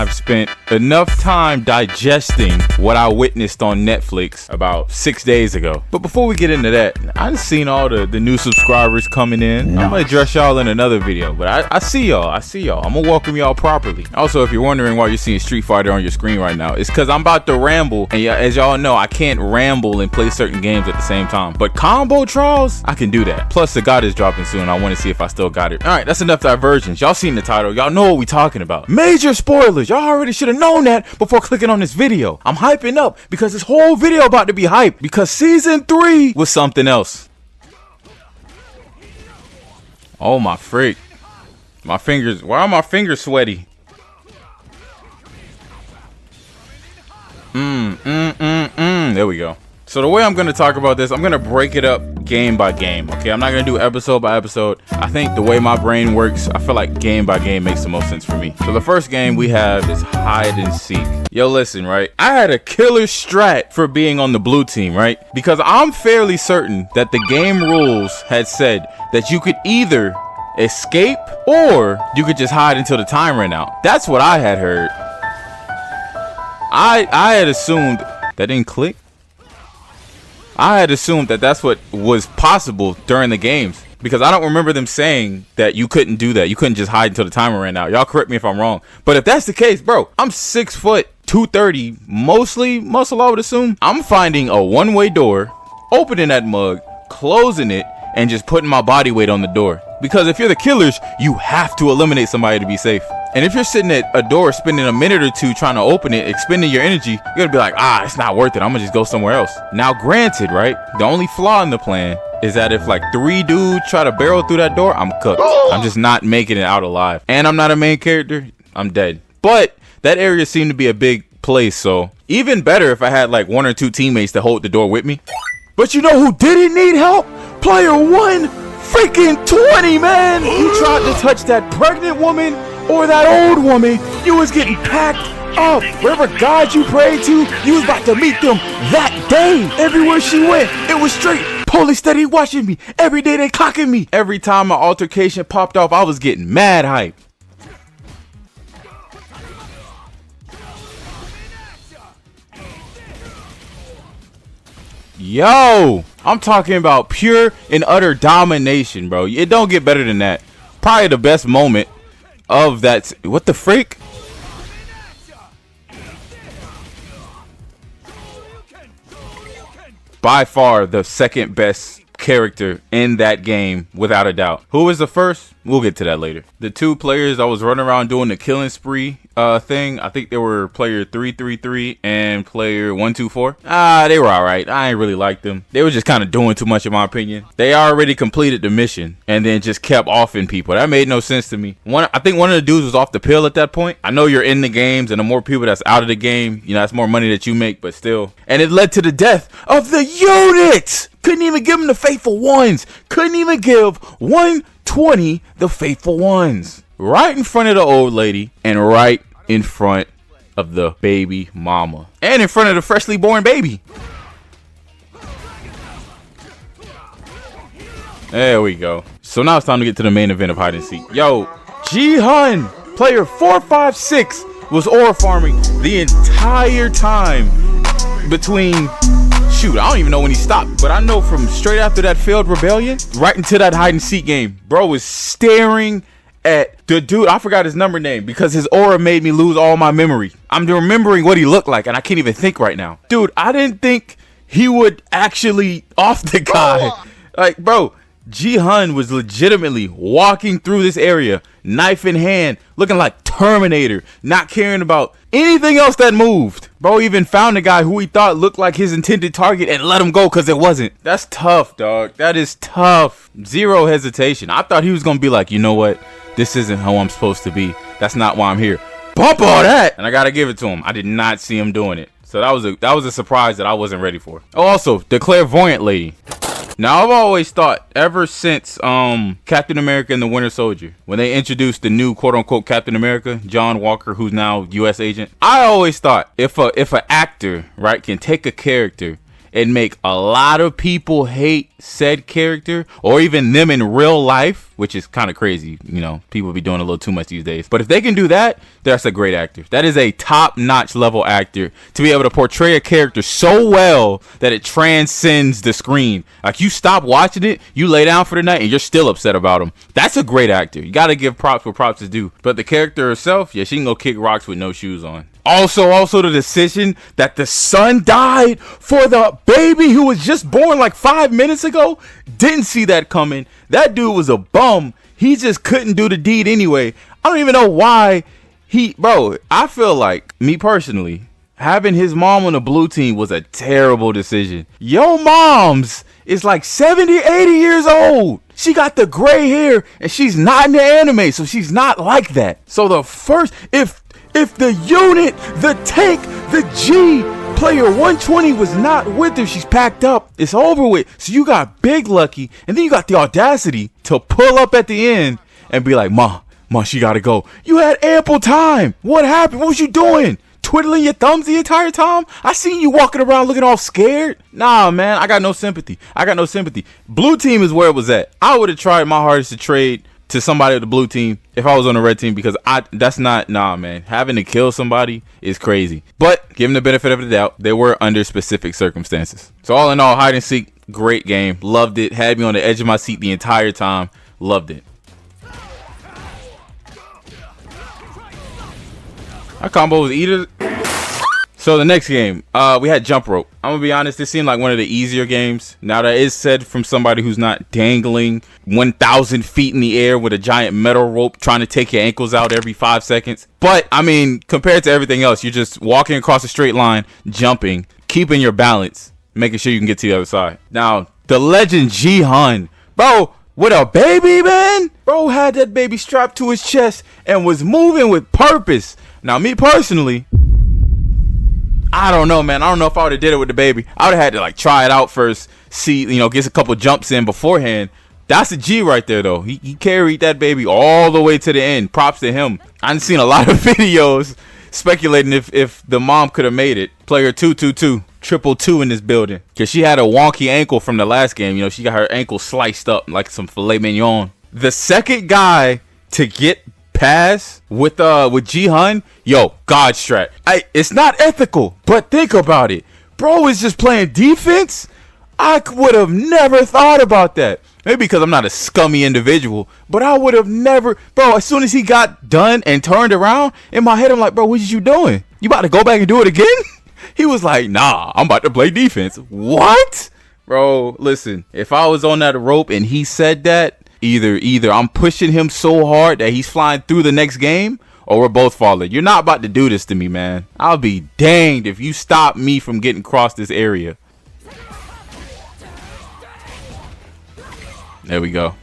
I've spent enough time digesting what I witnessed on Netflix about 6 days ago. But before we get into that, I've seen all the new subscribers coming in. I'm gonna address y'all in another video, but I see y'all. I'm gonna welcome y'all properly. Also, if you're wondering why you're seeing Street Fighter on your screen right now, it's because I'm about to ramble, and as y'all know, I can't ramble and play certain games at the same time. But combo trials, I can do that. Plus, the God is dropping soon. I want to see if I still got it. All right, that's enough diversions. Y'all seen the title. Y'all know what we talking about. Major spoilers. Y'all already should have known that before clicking on this video. I'm hyping up because this whole video about to be hyped because season 3 was something else. Oh my freak. My fingers. Why are my fingers sweaty? There we go. So the way I'm going to talk about this, I'm going to break it up game by game, okay? I'm not going to do episode by episode. I think the way my brain works, I feel like game by game makes the most sense for me. So the first game we have is hide and seek. Yo, listen, right? I had a killer strat for being on the blue team, right? Because I'm fairly certain that the game rules had said that you could either escape or you could just hide until the time ran out. That's what I had heard. I had assumed that didn't click. I had assumed that that's what was possible during the games because I don't remember them saying that you couldn't do that. You couldn't just hide until the timer ran out. Y'all correct me if I'm wrong. But if that's the case, bro, I'm 6 foot, 230, mostly muscle, I would assume. I'm finding a one-way door, opening that mug, closing it, and just putting my body weight on the door. Because if you're the killers, you have to eliminate somebody to be safe. And if you're sitting at a door spending a minute or two trying to open it, expending your energy, you're gonna be like, it's not worth it. I'm gonna just go somewhere else. Now, granted, right? The only flaw in the plan is that if like 3 dudes try to barrel through that door, I'm cooked. I'm just not making it out alive. And I'm not a main character. I'm dead. But that area seemed to be a big place. So even better if I had like 1 or 2 teammates to hold the door with me. But you know who didn't need help? Player 1 freaking 20, man. You tried to touch that pregnant woman or that old woman, you was getting packed up. Whatever God you prayed to, you was about to meet them that day. Everywhere she went, it was straight. Police steady watching me. Every day they clocking me. Every time my altercation popped off, I was getting mad hype. Yo, I'm talking about pure and utter domination, bro. It don't get better than that. Probably the best moment of that. What the freak? By far the second best character in that game, without a doubt. Who was the first? We'll get to that later. The 2 players I was running around doing the killing spree thing, I think they were player 333 and player 124. They were alright. I ain't really like them. They were just kind of doing too much in my opinion. They already completed the mission and then just kept offing people. That made no sense to me. I think one of the dudes was off the pill at that point. I know you're in the games, and the more people that's out of the game, you know, that's more money that you make, but still. And it led to the death of the unit. Couldn't even give them the faithful ones. Couldn't even give 120 the faithful ones. Right in front of the old lady and right in front of the baby mama. And in front of the freshly born baby. There we go. So now it's time to get to the main event of hide and seek. Yo, Gi-hun, player 456, was ore farming the entire time between... Shoot, I don't even know when he stopped, but I know from straight after that failed rebellion, right into that hide and seek game, bro was staring at the dude. I forgot his number name because his aura made me lose all my memory. I'm remembering what he looked like, and I can't even think right now. Dude, I didn't think he would actually off the guy. Like, bro, Gi-hun was legitimately walking through this area, knife in hand, looking like Terminator, not caring about anything else that moved. Bro even found a guy who he thought looked like his intended target and let him go because it wasn't. That's tough, dog. That is tough. Zero hesitation. I thought he was going to be like, you know what? This isn't how I'm supposed to be. That's not why I'm here. Bump all that. And I got to give it to him. I did not see him doing it. So that was a surprise that I wasn't ready for. Oh, also, the clairvoyant lady. Now, I've always thought, ever since Captain America and the Winter Soldier, when they introduced the new quote-unquote Captain America, John Walker, who's now U.S. agent, I always thought if an actor, right, can take a character and make a lot of people hate said character or even them in real life, which is kind of crazy. You know, people be doing a little too much these days. But if they can do that, that's a great actor. That is a top-notch level actor to be able to portray a character so well that it transcends the screen. Like, you stop watching it, you lay down for the night, and you're still upset about him. That's a great actor. You got to give props where props is due. But the character herself, yeah, she can go kick rocks with no shoes on. Also the decision that the son died for the baby who was just born like 5 minutes ago. Didn't see that coming. That dude was a bum. He just couldn't do the deed anyway. I don't even know why bro, I feel like, me personally, having his mom on the blue team was a terrible decision. Yo mom's is like 70, 80 years old. She got the gray hair and she's not in the anime, so she's not like that. So the first, if the unit, the tank, the G player 120 was not with her, she's packed up, it's over with. So you got Big Lucky, and then you got the audacity to pull up at the end and be like, Ma, she gotta go. You had ample time. What happened? What was you doing? Twiddling your thumbs the entire time? I seen you walking around looking all scared. Nah, man, I got no sympathy. Blue team is where it was at. I would have tried my hardest to trade to somebody of the blue team if I was on the red team, because nah, man. Having to kill somebody is crazy. But give them the benefit of the doubt, they were under specific circumstances. So all in all, hide and seek, great game. Loved it. Had me on the edge of my seat the entire time. Loved it. Our combo was either. So the next game, we had jump rope. I'm gonna be honest, this seemed like one of the easier games. Now that is said from somebody who's not dangling 1,000 feet in the air with a giant metal rope trying to take your ankles out every 5 seconds. But I mean, compared to everything else, you're just walking across a straight line, jumping, keeping your balance, making sure you can get to the other side. Now, the legend Gi-hun, bro, with a baby, man. Bro had that baby strapped to his chest and was moving with purpose. Now, me personally, I don't know, man. I don't know if I would have did it with the baby. I would have had to like try it out first, see, get a couple jumps in beforehand. That's a G right there, though. He carried that baby all the way to the end. Props to him. I've seen a lot of videos speculating if the mom could have made it. Player 222, triple two in this building, because she had a wonky ankle from the last game. She got her ankle sliced up like some filet mignon. The second guy to get pass with Gi-hun, god strat. It's not ethical, but think about it. Bro is just playing defense. I would have never thought about that. Maybe because I'm not a scummy individual, but I would have never. Bro, as soon as he got done and turned around, in my head I'm like, bro, what is you doing? You about to go back and do it again? He was like, nah, I'm about to play defense. What? Bro, listen, if I was on that rope and he said that, Either I'm pushing him so hard that he's flying through the next game, or we're both falling. You're not about to do this to me, man. I'll be danged if you stop me from getting across this area. There we go.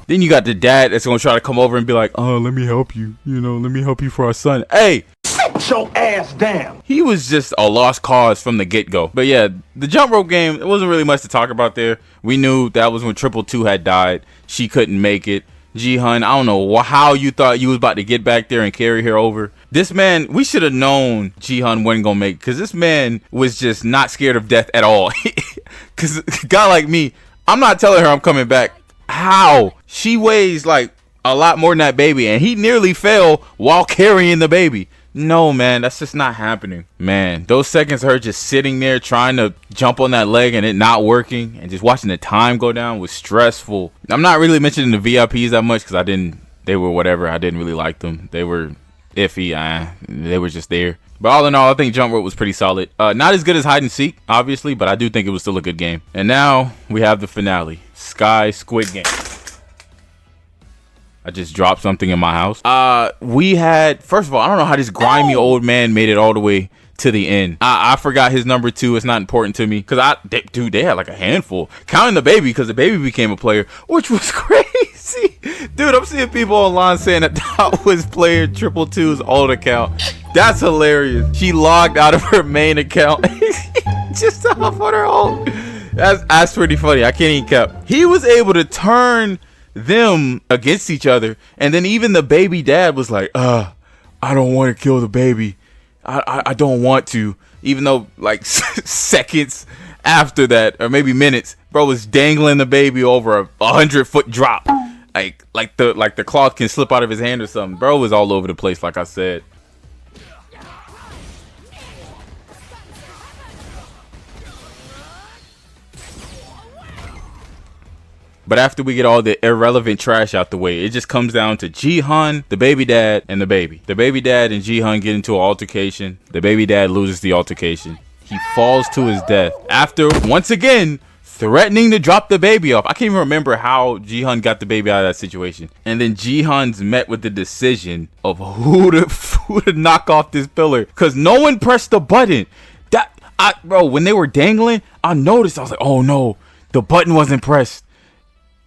Then you got the dad that's gonna try to come over and be like, oh, let me help you. Let me help you for our son. Hey! Sit your ass down. He was just a lost cause from the get-go. But yeah, the jump rope game, it wasn't really much to talk about there. We knew that was when Triple Two had died. She couldn't make it. Gi-hun, I don't know how you thought you was about to get back there and carry her over. This man, we should have known Gi-hun wasn't gonna make it, because this man was just not scared of death at all. Because a guy like me, I'm not telling her I'm coming back. How? She weighs like a lot more than that baby, and he nearly fell while carrying the baby. No, man, that's just not happening. Man, those seconds of her just sitting there trying to jump on that leg and it not working and just watching the time go down was stressful. I'm not really mentioning the VIPs that much because they were whatever. I didn't really like them. They were iffy. They were just there. But all in all, I think jump rope was pretty solid. Not as good as hide and seek, obviously, but I do think it was still a good game. And now we have the finale, Squid Game. I just dropped something in my house. We had, first of all, I don't know how this grimy old man made it all the way to the end. I forgot his number 2. It's not important to me because they had like a handful, counting the baby, because the baby became a player, which was crazy. Dude, I'm seeing people online saying that was player 222's old account. That's hilarious. She logged out of her main account just to hop on her own. That's pretty funny. I can't even cap. He was able to turn them against each other. And then even the baby dad was like, I don't want to kill the baby. I don't want to. Even though like seconds after that, or maybe minutes, bro was dangling the baby over a 100-foot drop. Like the cloth can slip out of his hand or something. Bro was all over the place, like I said. But after we get all the irrelevant trash out the way, it just comes down to Gi-hun, the baby dad, and the baby. The baby dad and Gi-hun get into an altercation. The baby dad loses the altercation. He falls to his death after, once again, threatening to drop the baby off. I can't even remember how Gi-hun got the baby out of that situation. And then Gi-hun's met with the decision of who to knock off this pillar, because no one pressed the button. Bro, when they were dangling, I noticed. I was like, oh no, the button wasn't pressed.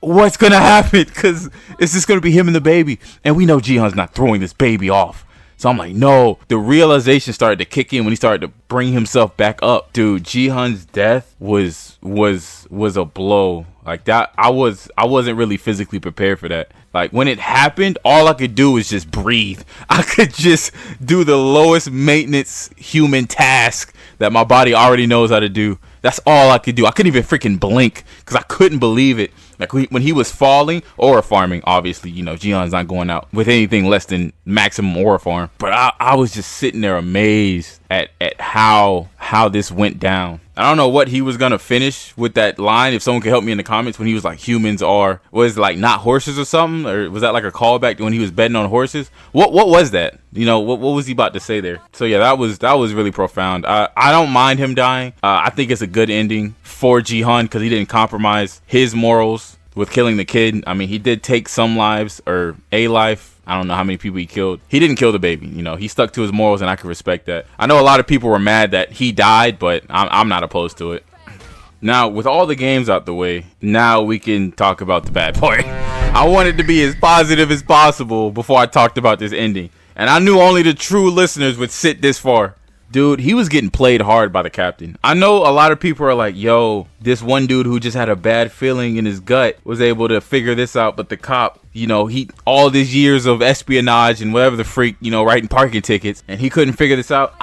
What's gonna happen? Because it's just gonna be him and the baby, and we know Gi-hun's not throwing this baby off. So I'm like, no. The realization started to kick in when he started to bring himself back up. Dude, Gi-hun's death was a blow. Like that, I wasn't really physically prepared for that. Like when it happened, all I could do was just breathe. I could just do the lowest maintenance human task that my body already knows how to do. That's all I could do. I couldn't even freaking blink because I couldn't believe it. Like when he was falling, aura farming, obviously, you know, Gi-hun's not going out with anything less than maximum aura farm. But I was just sitting there amazed at how this went down. I don't know what he was gonna finish with that line. If someone could help me in the comments, when he was like, humans are, was it like not horses or something, or was that like a callback to when he was betting on horses? What was that? You know, what was he about to say there? So yeah, that was really profound. I don't mind him dying. I think it's a good ending for Gi-hun because he didn't compromise his morals with killing the kid. I mean, he did take some lives, or a life. I don't know how many people he killed. He didn't kill the baby. You know, he stuck to his morals, and I can respect that. I know a lot of people were mad that he died, but I'm not opposed to it. Now, with all the games out the way, now we can talk about the bad part. I wanted to be as positive as possible before I talked about this ending. And I knew only the true listeners would sit this far. Dude, he was getting played hard by the captain. I know a lot of people are like, yo, this one dude who just had a bad feeling in his gut was able to figure this out, but the cop, you know, he all these years of espionage and whatever the freak, you know, writing parking tickets, and he couldn't figure this out.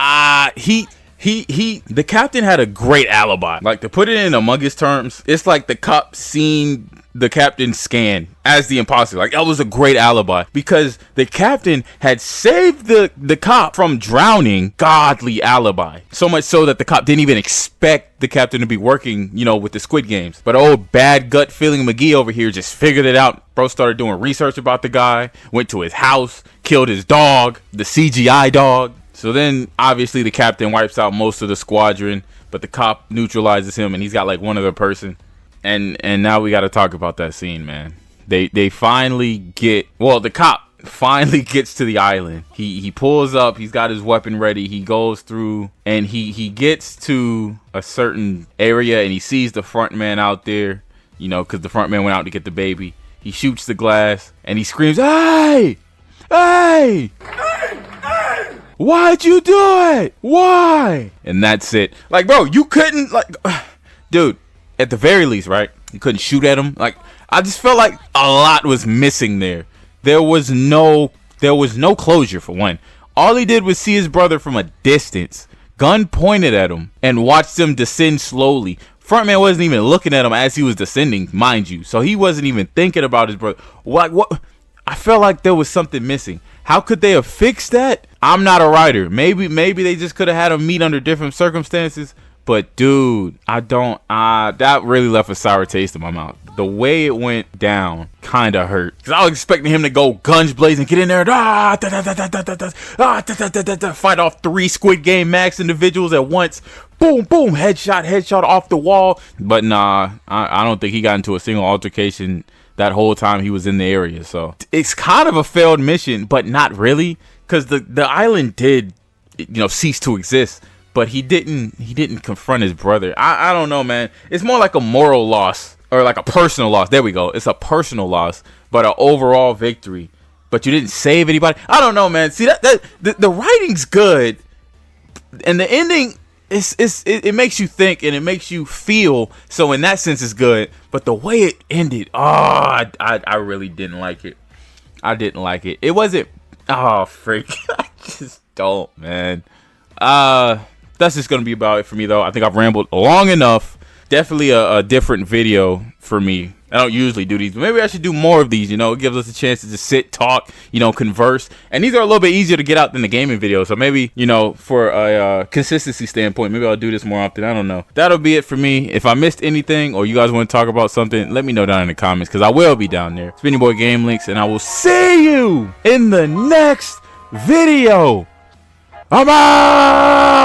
The captain had a great alibi. Like, to put it in Among Us terms, it's like the cop seen the captain's scan as the imposter. Like, that was a great alibi because the captain had saved the cop from drowning. Godly alibi. So much so that the cop didn't even expect the captain to be working, you know, with the Squid Games. But old bad gut feeling McGee over here just figured it out. Bro started doing research about the guy, went to his house, killed his dog, the CGI dog. So then obviously the captain wipes out most of the squadron, but the cop neutralizes him and he's got like one other person. And now we got to talk about that scene, man. They finally get, well, the cop finally gets to the island. He pulls up, he's got his weapon ready, he goes through, and he gets to a certain area and he sees the front man out there, you know, because the front man went out to get the baby. He shoots the glass and he screams, hey! Hey! Why'd you do it? Why? And that's it. Like, bro, you couldn't, like, dude, at the very least, right? You couldn't shoot at him. Like, I just felt like a lot was missing there. There was no closure, for one. All he did was see his brother from a distance, gun pointed at him, and watched him descend slowly. Frontman wasn't even looking at him as he was descending, mind you. So he wasn't even thinking about his brother. What? I felt like there was something missing. How could they have fixed that? I'm not a writer. Maybe they just could have had him meet under different circumstances. But dude, that really left a sour taste in my mouth. The way it went down kind of hurt. Because I was expecting him to go guns blazing, get in there, fight off 3 Squid Game max individuals at once. Boom, boom, headshot off the wall. But nah, I don't think he got into a single altercation that whole time he was in the area. So it's kind of a failed mission, but not really. Because the island did, you know, cease to exist. But he didn't confront his brother. I don't know, man. It's more like a moral loss or like a personal loss. There we go. It's a personal loss, but an overall victory. But you didn't save anybody. I don't know, man. See, the writing's good, and the ending it makes you think and it makes you feel. So in that sense, it's good. But the way it ended, I really didn't like it. I didn't like it. It wasn't. Oh freak! I just don't, man. That's just gonna be about it for me, though. I think I've rambled long enough. Definitely a different video for me. I don't usually do these, but maybe I should do more of these. You know, it gives us a chance to just sit, talk, you know, converse. And these are a little bit easier to get out than the gaming videos. So maybe, you know, for a consistency standpoint, maybe I'll do this more often. I don't know. That'll be it for me. If I missed anything or you guys want to talk about something, let me know down in the comments, because I will be down there. It's been your boy Gamelinks, and I will see you in the next video. I'm out!